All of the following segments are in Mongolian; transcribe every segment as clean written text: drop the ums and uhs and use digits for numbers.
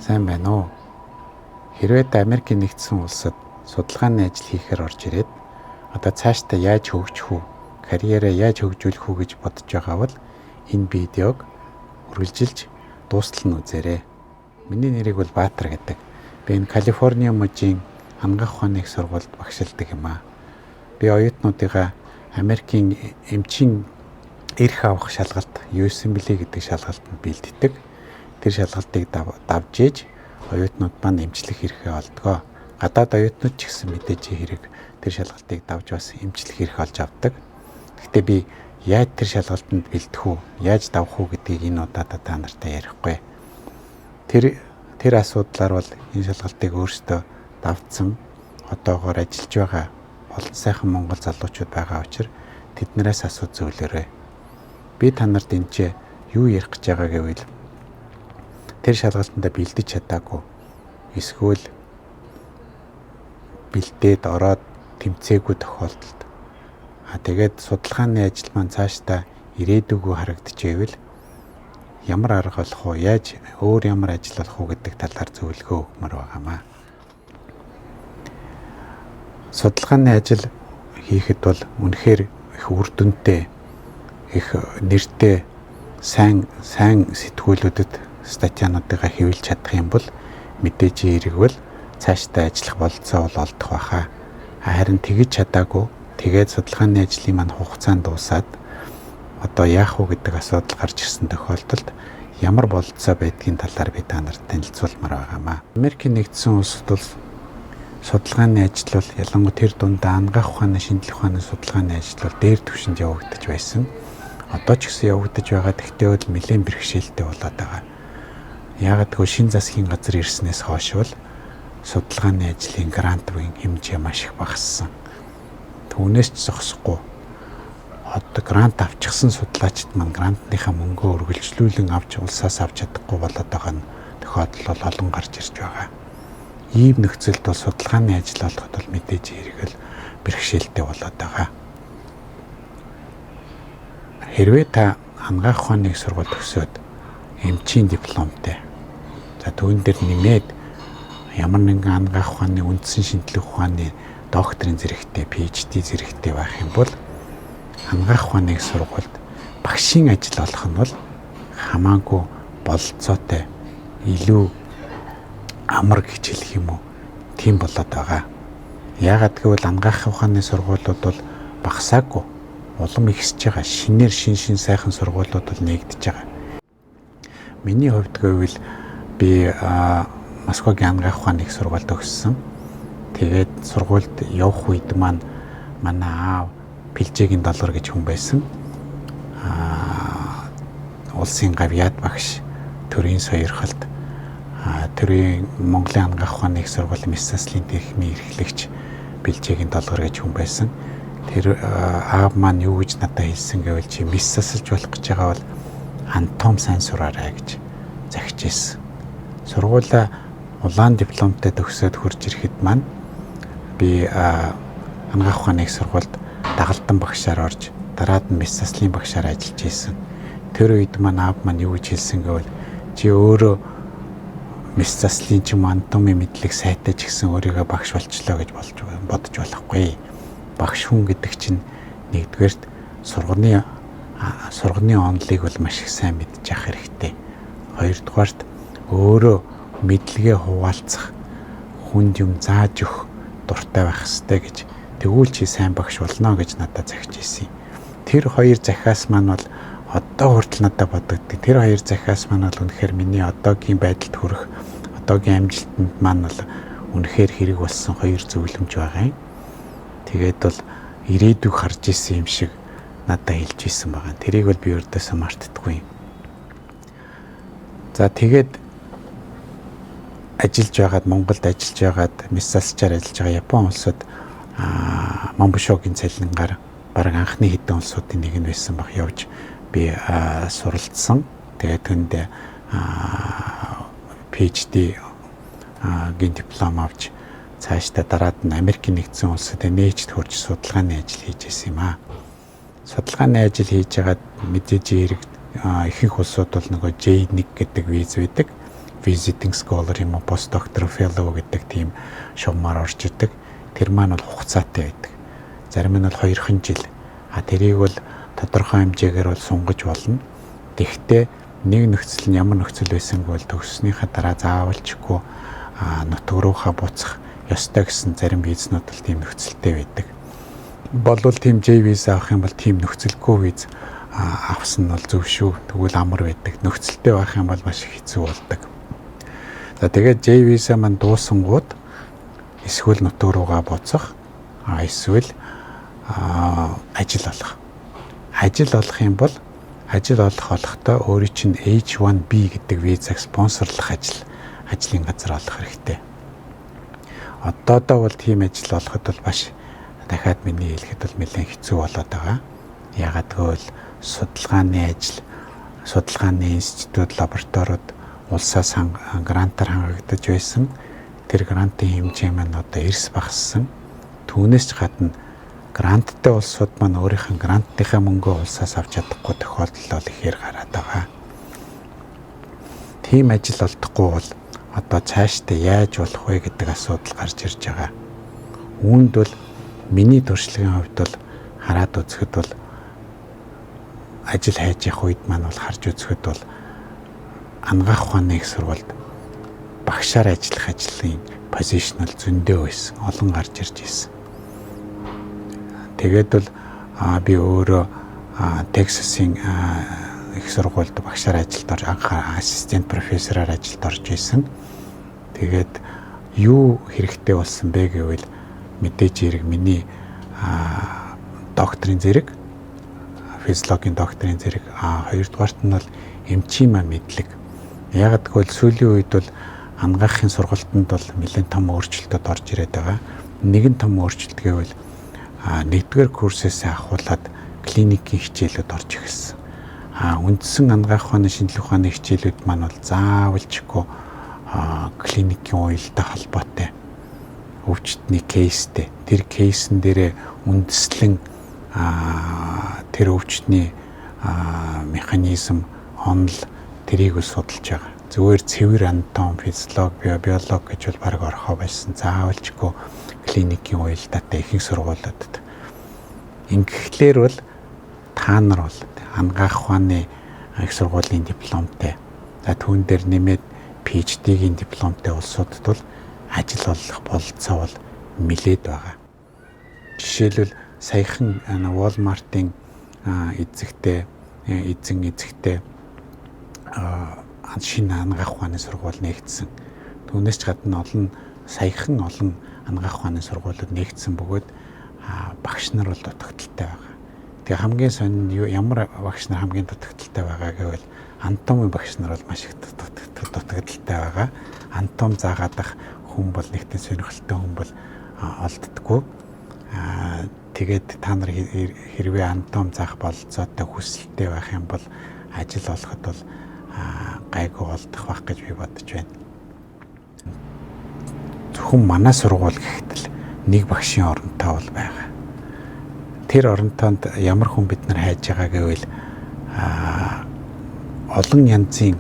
Сайн байна уу? Хэрвээ Америкийн нэгдсэн улсад судалгааны ажил хийхээр орж ирээд одоо цаашдаа яаж хөгжих үү, карьераа яаж хөгжүүлэх үү гэж бодож байгаа бол энэ видеог үргэлжилж дуустал нь үзээрэй. Миний нэрийг бол Баатар гэдэг. Би энэ Калифорни мужийн ангаах ухааны их сургуульд багшилдаг юм аа. Би оюутнуудыгаа Америкийн эмчийн эрх авах шалгалт USMLE гэдэг шалгалтанд бэлддэг. Тэр шалгалтыг давж ээж оюутнууд маань эмчлэх хэрэгээ олдгоо. Гадаад оюутнууд ч гэсэн мэдээж хэрэг тэр шалгалтыг давж бас эмчлэх эрх олж авдаг. Гэхдээ би яаж тэр шалгалтанд бэлдэх үү, яаж давах үү гэдгийг энэ удаад та нартай ярихгүй. Тэр асуудлаар бол энэ шалгалтыг өөрсдөө давтсан одоогоор ажиллаж байгаа олон сайхан монгол залуучууд байгаа учраас тэднээс асуу зөвлөөрэй. Би та нарт энэ юу ярих гэж байгаа гэвэл тэр шалгалтанд бэлдэж чадаагүй эсвэл бэлдээд ороод тэмцээгүй тохиолдолд тэгээд судалгааны ажил маань цаашдаа ирээдүгөө харагдчихэвэл ямар арга болох вэ? Яаж өөр ямар ажил болох вэ гэдэг талаар зөвлөгөө өгмөр байгаамаа. Судалгааны ажил хийхэд бол үнэхээр их үр дүнтэй, их нэртэй, сайн сэтгүүлүүдэд статьянуудыг хэвлэж чадах юм бол мэдээж хэрэг бол цаашдаа ажиллах болцоо бол олдох байхаа. Харин тэгж чадаагүй тэгээд судалгааны ажлын маань хугацаанд дуусаад одоо яах вэ гэдэг асуудал гарч ирсэн тохиолдолд ямар болцоо байдгийн талаар би та нарт танилцуулмаар байгаамаа. Америкийн нэгдсэн улсад бол судалгааны ажил бол ялангуяа тэр дундаа ангаах ухааны, шинжлэх ухааны судалгааны ажил бол дээр түвшинд явагдаж байсан. Одоо ч гэсэн явагдаж байгаа. Тэгтээ бол нэлээд бэрхшээлтэй болоод байгаа. Яагаад гэвэл шин засгийн газар ирснээс хойш бол судалгааны ажлын грант буйн хэмжээ маш их багассан. Түүнээс ч зогсохгүй. Одоо грант авчихсан судлаачид маань грантныхаа мөнгөө үргэлжлүүлэн авч улсаас авч чадахгүй болоод байгаа нь тохиолдол бол олон гарч ирж байгаа. Ийм нөхцөлд бол судалгааны ажил олоход бол мэдээж хэрэг бэрхшээлтэй болоод байгаа. Хэрвээ та ангаах ухааны их сургууль төгсөөд эмчийн дипломтой түүн дээр нэмээд ямар нэгэн ангаах ухааны үндсэн шинжлэх ухааны докторийн зэрэгтэй, PhD зэрэгтэй байх юм бол ангаах ухааны их сургуульд багшийн ажил олох нь бол хамаагүй бололцоотой, илүү амар гэж хэлэх юм уу, тийм болоод байгаа. Яагаад гэвэл ангаах ухааны сургуулиуд бол багасаагүй, улам ихсэж байгаа. Шинээр шин сайхан сургуулиуд бол нэгдэж байгаа. Миний хувьд гэвэл би Москвагийн ангаах ухааны их сургуульд төгссөн. Тэгээд сургуульд явах үед маань манай аав Пилжээгийн долгор гэж хүн байсан. Улсын гавьяад багш, төрийн сойрхолд, төрийн Монголын ангаах ухааны их сургуулийн Мессаслын техникийн эрхлэгч Пилжээгийн долгор гэж хүн байсан. Тэр аав маань юу гэж надад хэлсэн гэвэл чи Мессаслж болох гэж байгаа бол антом сайн сураарай гэж захиж ирсэн. Сургуулаа улаан дипломтой төгсөөд хурж ирэхэд маань би ангаах ухааны их сургуульд дагалдан багшаар орж дараад нь Мессаслын багшаар ажиллаж байсан. Тэр үед маань аав маань юу гэж хэлсэн гэвэл чи өөрөө Мессаслын ч юм антомын мэдлэг сайтай ч гэсэн өөрийгөө багш болчлоо гэж бодож болохгүй. Багш хүн гэдэг чинь нэгдүгээрт сурганы онолыг бол маш их сайн мэдчих хэрэгтэй. Хоёрдугаарт өөрөө мэдлэгээ хуваалцах, хүнд юм зааж өгөх дуртай байх хэрэгтэй гэж. Тэгвэл чи сайн багш болно гэж надад захиж ирсэн. Тэр хоёр захиас маань бол одоо хүртэл надад бодогддог. Тэр хоёр захиас маань бол үнэхээр миний одоогийн байдалд хүрэх, одоогийн амжилтанд маань бол үнэхээр хэрэг болсон хоёр зөвлөмж байгаа юм. Тэгээд бол ирээдүг харж исэн юм шиг надад хэлж исэн байгаа. Тэрийг бол би өөртөөсөө мартдаггүй. За тэгээд ажиллаж байгаад, Монголд ажиллаж байгаад, Мессаслчаар ажиллаж байгаа Япон улсад Монбушогийн цалингаар бараг анхны хэдэн улсуудын нэг нь байсан баг явж би суралцсан. Тэгээд тэнд PhD гийн диплом авч цаашдаа дараад нь Америкийн нэгдсэн улсад нээжд хурж судалгааны ажил хийж ирсэн юм аа. Судалгааны ажил хийж байгаад мэдээж хэрэг ихэнх улсууд бол нөгөө J1 гэдэг виз байдаг. visiting scholar юм уу postdoctoral fellow гэдэг тийм шугамар орж идэг. Тэр маань бол хугацаатай байдаг. Зарим нь бол 2 жил. Тэрийг бол тодорхой хэмжээгээр бол сунгаж болно. Тэгэхдээ нэг нөхцөл нь ямар нөхцөл байсангүй бол төгссөнийхаа дараа заавалчгүй нутаг руугаа буцах ёстой гэсэн зарим визнүүд бол тийм нөхцөлтэй байдаг. Болвол тийм J виза авах юм бол тийм нөхцөлгүй виз авсан нь бол зөв шүү. Тэгвэл амар байдаг. Нөхцөлтэй байх юм бол маш хэцүү болдог. За тэгээд J виза маань дуусангууд эсвэл нутаг руугаа буцах, эсвэл ажил олох. Ажил олох юм бол ажил олох болохтой өөрийн чинь H1B гэдэг визаг спонсорлох ажлын газар олох хэрэгтэй. Одоо бол тийм ажил олоход бол маш дахиад миний хэлэхэд бол нэлээд хэцүү болоод байгаа. Ягаад гэвэл судалгааны ажил, судалгааны институт, лабораториуд улсаас грантаар хангагдаж байсан. Тэр грантын хэмжээ маань одоо эрс багассан. Түүнээс ч гадна гранттай улсууд маань өөрийнх нь грантынхаа мөнгөө улсаас авч чадахгүй тохиолдол бол ихээр гараад байгаа. Тийм ажил олдохгүй бол одоо цаашдаа яаж болох вэ гэдэг асуудал гарч ирж байгаа. Үүнд бол миний туршлагын хувьд бол хараад үзэхэд бол ажил хайж явах үед маань бол харж үзэхэд бол ангаах ухааны их сургуульд багшаар ажиллах ажлын позишн бол зөндөө байсан. Олон гарч ирж байсан. Тэгээд бол би өөрөө Texas-ийн их сургуульд багшаар ажилд орж ассистент профессораар ажилд орж исэн. Тэгээд юу хэрэгтэй болсон бэ гэвэл мэдээж хэрэг миний докторийн зэрэг, физиологийн докторийн зэрэг, хоёрдугаарт нь бол эмчийн мэдлэг. Яг гэвэл сүүлийн үед бол ангаахын сургалтанд бол нэлээд том өөрчлөлтөд орж ирээд байгаа. Нэгэн том өөрчлөлт гэвэл нэгдүгээр курсээс ахуулаад клиникийн хичээлүүд орж ирсэн. Үндсэн ангаах ухааны шинжилгээ ухааны хичээлүүд маань бол заавалчгүй клиникийн уялдаа холбоотой өвчтний кейстэй. Тэр кейсэн дээрээ үндэслэн тэр өвчтний механизм, онол тэрийг судалж байгаа. Зүгээр цэвэр анатом, физиологи, биологи гэж бол баг орхоо байсан. Заавалчгүй клиникийн уялдаатай ихэнх сургуулиудад. Ингэхлээр бол та нар бол ангаах ухааны их сургуулийн дипломтой. За түүн дээр нэмээд PhD-гийн дипломтой улсуудад бол ажил олох бололцоо бол нэлээд байгаа. Жишээлбэл саяхан Walmart-ын эзэн эзэгтэй шинэ ангаах ухааны сургууль нэгдсэн. Түүнээс ч гадна саяхан олон ангаах ухааны сургуулиуд нэгдсэн бөгөөд багш нар бол дутагдaltaй байгаа. Тэгээ хамгийн сонин ямар багш нар хамгийн дутагдaltaй байгаа гэвэл анатомын багш нар бол маш их дутагдaltaй байгаа. Анатом заагаадах хүн бол нэгэн сонирхолтой хүн бол олддоггүй. Тэгээд та нар хэрвээ анатом заах бололцоотой хүсэлтэй байх юм бол ажил олоход бол гайгүй олдох байх гэж би бодож байна. Зөвхөн манай сургууль гэхэд л нэг багшийн оронтой бол байгаа. Тэр оронтойд ямар хүн бид нар хайж байгаа гэвэл олон янзын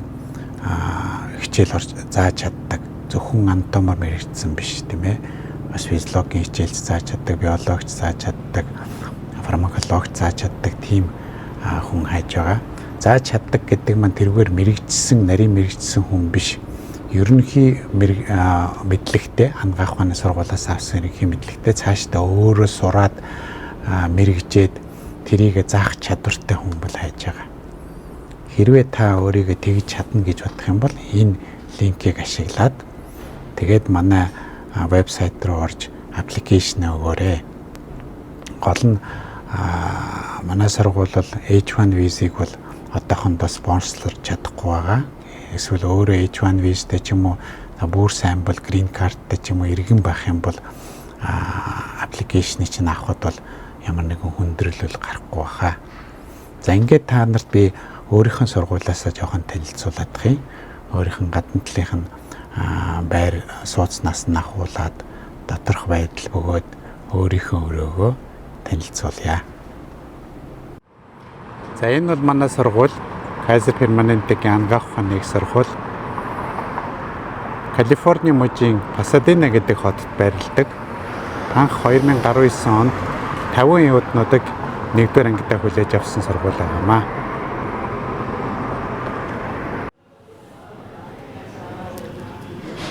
хичээл зааж чаддаг. Зөвхөн анатомоор мэрэгдсэн биш тийм ээ. Бас физиологийн хичээл зааж чаддаг, биологч зааж чаддаг, фармакологч зааж чаддаг тийм хүн хайж байгаа. Зааж чаддаг гэдэг маань тэргээр нарийн мэрэгжсэн хүн биш. Ерөнхий мэдлэгтэй ангаах ухааны сургуулиас авсан ерөнхий мэдлэгтэй цаашдаа өөрөө сураад мэрэгжээд тэрийг заах чадвартай хүн бол хайж байгаа. Хэрвээ та өөрийгөө тэгж чадна гэж бодох юм бол энэ линкийг ашиглаад тэгээд манай вебсайт руу орж аппликейшн өгөөрэй. Гол нь манай сургууль бол H1 визийг бол одоохондоо спонсорлж чадахгүй байгаа. Эсвэл өөрөө H1 визтэй ч юм уу бүр сайн бол green cardтай ч юм уу иргэн байх юм бол аппликейшнийг чинь авахд бол ямар нэгэн хүндрэл гарахгүй баха. За ингээд та нарт би өөрийнхөө сургуулиасаа жоохон танилцуулах юм. Өөрийнх нь гадна талынх нь байр сууцнаас нь ахуулаад доторх байдал бөгөөд өөрийнхөө өрөөгөө танилцуулъя. За энэ бол манай сургууль Kaiser Permanente-гийн ангаах ухааны их сургууль. Калифорни мужийн Пасадена гэдэг хотод байрладаг. Анх 2019 онд 50 юуднуудыг 1-р ангидаа хүлээж авсан сургууль байнамаа.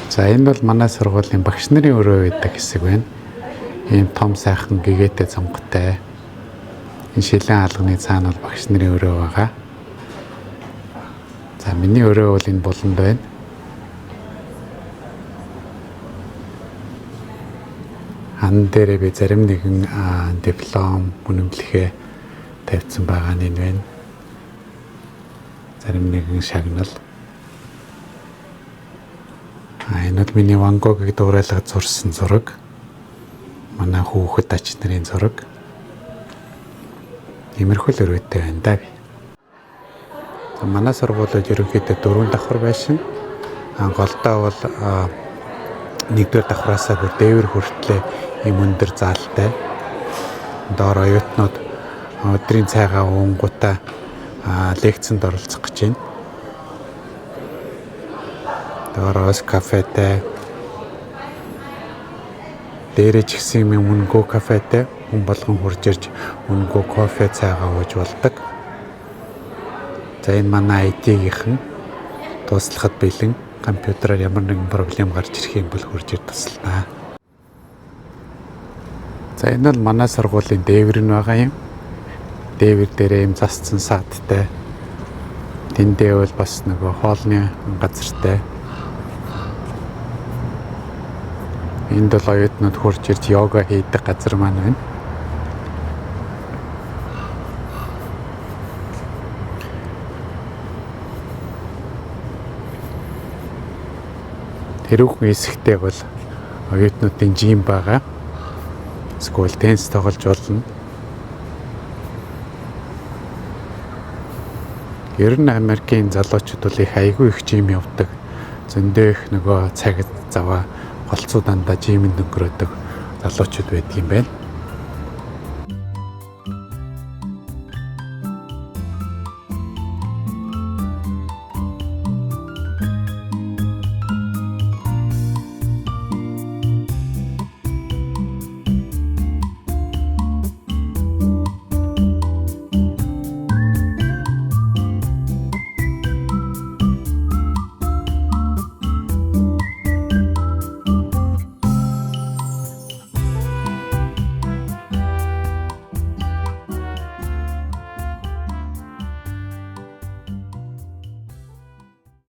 За энэ бол манай сургуулийн багш нарын өрөө байдаг хэсэг байна. Ийм том сайхан гэгээтэй цонготой. Энэ шилэн алганы цаана бол багш нарын өрөө байгаа. За миний өрөө бол энэ буланд байна. Ан дээрээ би зарим нэгэн диплом үнэмлэхээ тавьсан байгаа нь энэ байна. Зарим нэгэн шагнал. Энэ бол миний Ван Гогийг дуурайлгаж зурсан зураг. Манай хүүхэд ач нарын зураг. Иймэрхүү л өрөөтэй байна да би. Манай сургуулиуд ерөнхийдөө 4 давхар байшин. Голдоо бол 1-р давхраасаа бүр дээвэр хүртлээ ийм өндөр заалтай. Доор оюутнууд өдрийн цайгаа уунгуудаа лекцэнд оролцох гэж байна. Доороос кафетэй. Дээрээ ч гэсэн юм өнгөө кафетэй. Хүн болгон хурж ирж өнгөө кофе цайгаа ууж болдог. За энэ манай IT-гийнхэн туслахад бэлэн компьютераар ямар нэгэн проблем гарч ирэх юм бол хурж ир туслана. За энэ бол манай сургуулийн дээвэр нь байгаа юм. Дээвэр дээрээ юм засцсан саадтай. Тэндээ бол бас нөгөө хоолны газартай. Энд бол оюутнууд хурж ирж йога хийдэг газар маань байна. Тэрүүхэн хэсэгтээ бол оюутнуудын жим байгаа. Скул тенс тоглож болно. Ер нь Америкийн залуучууд бол их айгүй их жим явдаг. Зөндөө их нөгөө цаг заваа голцоо дандаа жимэнд өнгөрөөдөг залуучууд байдаг юм байна.